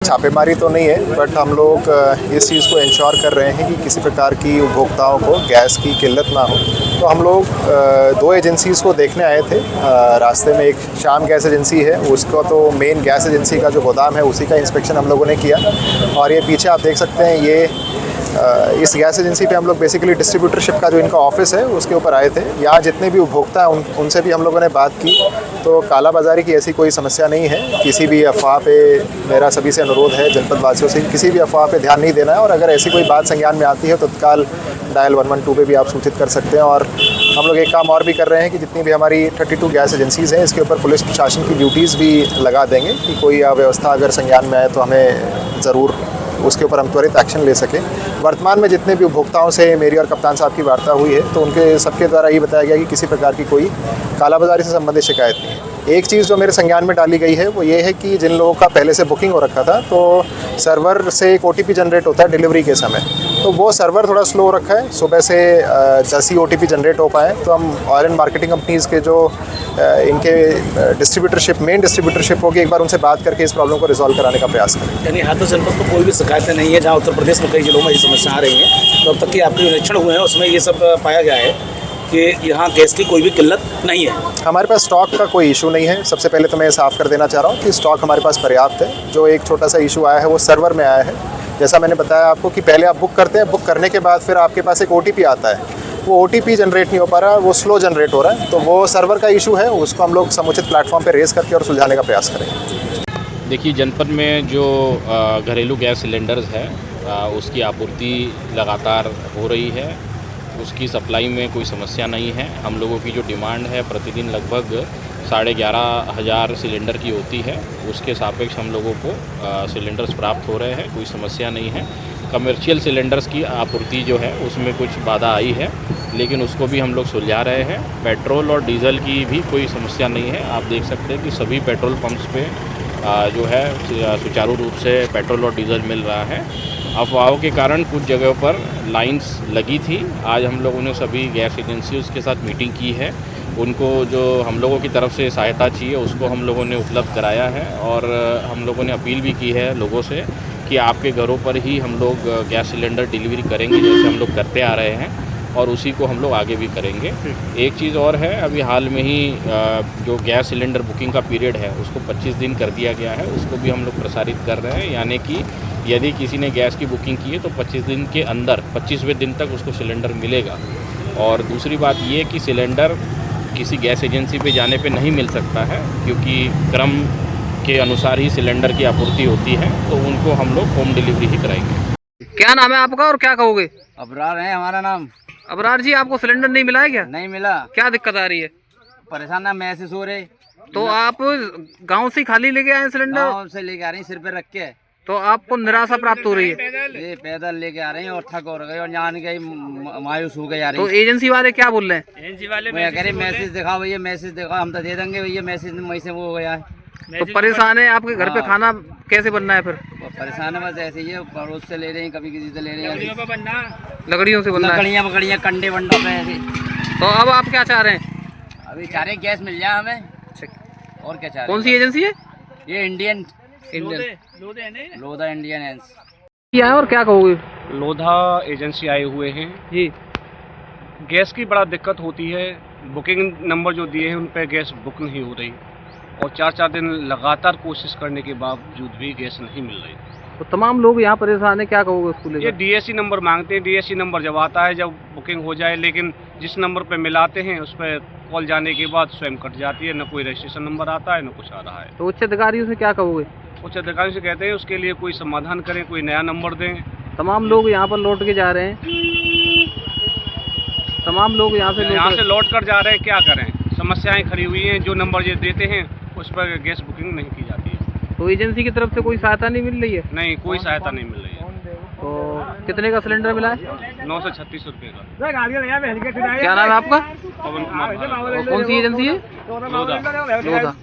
छापेमारी तो नहीं है, बट हम लोग इस चीज़ को इंश्योर कर रहे हैं कि किसी प्रकार की उपभोक्ताओं को गैस की किल्लत ना हो। तो हम लोग 2 एजेंसीज़ को देखने आए थे। रास्ते में एक श्याम गैस एजेंसी है, उसको तो मेन गैस एजेंसी का जो गोदाम है उसी का इंस्पेक्शन हम लोगों ने किया। और ये पीछे आप देख सकते हैं, ये इस गैस एजेंसी पे हम लोग बेसिकली डिस्ट्रीब्यूटरशिप का जो इनका ऑफिस है उसके ऊपर आए थे। यहाँ जितने भी उपभोक्ता हैं उनसे भी हम लोगों ने बात की, तो काला बाज़ारी की ऐसी कोई समस्या नहीं है। किसी भी अफवाह पे मेरा सभी से अनुरोध है, जनपद वासियों से, किसी भी अफवाह पे ध्यान नहीं देना है। और अगर ऐसी कोई बात संज्ञान में आती है तो तत्काल डायल 112 पे भी आप सूचित कर सकते हैं। और हम लोग एक काम और भी कर रहे हैं कि जितनी भी हमारी 32 गैस एजेंसीज़ हैं, इसके ऊपर पुलिस प्रशासन की ड्यूटीज़ भी लगा देंगे कि कोई अव्यवस्था अगर संज्ञान में आए तो हमें ज़रूर उसके ऊपर हम त्वरित एक्शन ले सकें। वर्तमान में जितने भी उपभोक्ताओं से मेरी और कप्तान साहब की वार्ता हुई है, तो उनके सबके द्वारा ये बताया गया कि किसी प्रकार की कोई कालाबाज़ारी से संबंधित शिकायत नहीं है। एक चीज़ जो मेरे संज्ञान में डाली गई है वो ये है कि जिन लोगों का पहले से बुकिंग हो रखा था, तो सर्वर से एक OTP जनरेट होता है डिलीवरी के समय, तो वो सर्वर थोड़ा स्लो रखा है। सुबह से 10 ही OTP जनरेट हो पाए, तो हम ऑयल एंड मार्केटिंग कंपनीज़ के जो इनके मेन डिस्ट्रीब्यूटरशिप होगी, एक बार उनसे बात करके इस प्रॉब्लम को रिजॉल्व कराने का प्रयास करें। यानी हाथरस जनपद को कोई भी शिकायतें नहीं है, जहाँ उत्तर प्रदेश में कई जिलों में ये समस्या आ रही है, तो अब तक कि आपके निरीक्षण हुए हैं उसमें ये सब पाया गया है कि यहाँ गैस की कोई भी किल्लत नहीं है। हमारे पास स्टॉक का कोई इशू नहीं है। सबसे पहले तो मैं साफ़ कर देना चाह रहा हूँ कि स्टॉक हमारे पास पर्याप्त है। जो एक छोटा सा इशू आया है वो सर्वर में आया है। जैसा मैंने बताया आपको कि पहले आप बुक करते हैं, बुक करने के बाद फिर आपके पास एक OTP आता है, वो OTP जनरेट नहीं हो पा रहा, वो स्लो जनरेट हो रहा है। तो वो सर्वर का इशू है, उसको हम लोग समुचित प्लेटफॉर्म पर रेस करके और सुलझाने का प्रयास करेंगे। देखिए, जनपद में जो घरेलू गैस सिलेंडर्स है उसकी आपूर्ति लगातार हो रही है। उसकी सप्लाई में कोई समस्या नहीं है। हम लोगों की जो डिमांड है प्रतिदिन लगभग 11,500 सिलेंडर की होती है, उसके सापेक्ष हम लोगों को सिलेंडर्स प्राप्त हो रहे हैं, कोई समस्या नहीं है। कमर्शियल सिलेंडर्स की आपूर्ति जो है उसमें कुछ बाधा आई है, लेकिन उसको भी हम लोग सुलझा रहे हैं। पेट्रोल और डीजल की भी कोई समस्या नहीं है। आप देख सकते हैं कि सभी पेट्रोल पंप्स पे जो है सुचारू रूप से पेट्रोल और डीजल मिल रहा है। अफवाहों के कारण कुछ जगहों पर लाइंस लगी थी। आज हम लोगों ने सभी गैस एजेंसियों के साथ मीटिंग की है। उनको जो हम लोगों की तरफ से सहायता चाहिए उसको हम लोगों ने उपलब्ध कराया है, और हम लोगों ने अपील भी की है लोगों से कि आपके घरों पर ही हम लोग गैस सिलेंडर डिलीवरी करेंगे, जैसे हम लोग करते आ रहे हैं, और उसी को हम लोग आगे भी करेंगे। एक चीज़ और है, अभी हाल में ही जो गैस सिलेंडर बुकिंग का पीरियड है उसको 25 दिन कर दिया गया है, उसको भी हम लोग प्रसारित कर रहे हैं। यानी कि यदि किसी ने गैस की बुकिंग की है तो 25 दिन के अंदर 25वें दिन तक उसको सिलेंडर मिलेगा। और दूसरी बात ये कि सिलेंडर किसी गैस एजेंसी पे जाने पे नहीं मिल सकता है, क्योंकि क्रम के अनुसार ही सिलेंडर की आपूर्ति होती है, तो उनको हम लोग होम डिलीवरी ही कराएंगे। क्या नाम है आपका और क्या कहोगे? अबरार है हमारा नाम। अबरार जी, आपको सिलेंडर नहीं मिला है क्या? नहीं मिला। क्या दिक्कत आ रही है? परेशान महसूस हो रहे। तो आप गांव से खाली लेके आए हैं सिलेंडर? गाँव से लेके आ रही सिर पे रख के। तो आपको निराशा प्राप्त हो रही है? ये पैदल लेके आ रहे हैं और थक हो गए और जान गई मायूस हो गए। तो एजेंसी वाले क्या बोल रहे हैं? एजेंसी वाले मैसेज दिखाओ भैया, मैसेज दिखाओ, हम तो दे देंगे भैया मैसेज, वहीं से वो हो गया है। तो परेशान है? आपके घर पे खाना कैसे बनना है फिर? परेशान है बस ऐसे ही है, पड़ोस से ले रहे हैं, कभी किसी से ले रहे हैं, लकड़ियों से बनना है? लकड़ियाँ पकड़ियाँ कंडे बंडा पे ऐसे। तो अब आप क्या चाह रहे हैं? अभी चाह रहे गैस मिल जाए हमें, और क्या चाह रहे। कौन सी एजेंसी है ये? इंडियन लोधा इंडियन क्या है और क्या कहोगे? लोधा एजेंसी आए हुए हैं जी। गैस की बड़ा दिक्कत होती है। बुकिंग नंबर जो दिए हैं उन पर गैस बुक नहीं हो रही, और 4-4 दिन लगातार कोशिश करने के बावजूद भी गैस नहीं मिल रही। तो तमाम लोग यहाँ परेशान है, क्या कहोगे उसको लेकर? ये DSC नंबर मांगते हैं। DSC नंबर जब आता है, जब बुकिंग हो जाए, लेकिन जिस नंबर पे मिलाते हैं उस पर कॉल जाने के बाद स्वयं कट जाती है, न कोई रजिस्ट्रेशन नंबर आता है न कुछ आ रहा है। तो उच्च अधिकारियों से क्या कहोगे? उच्च अधिकारी से कहते हैं उसके लिए कोई समाधान करें, कोई नया नंबर दें। तमाम लोग यहाँ पर लौट के जा रहे हैं, तमाम लोग यहाँ से लौट कर जा रहे हैं। क्या करें, समस्याएं खड़ी हुई हैं। जो नंबर ये देते हैं उस पर गैस बुकिंग नहीं की जाती है। तो एजेंसी की तरफ से कोई सहायता नहीं मिल रही है? नहीं, कोई सहायता नहीं मिल रही है। तो कितने का सिलेंडर मिला है? 936 रुपये का। क्या नाम है आपका? पवन कुमार। कौन सी एजेंसी है? लोधा।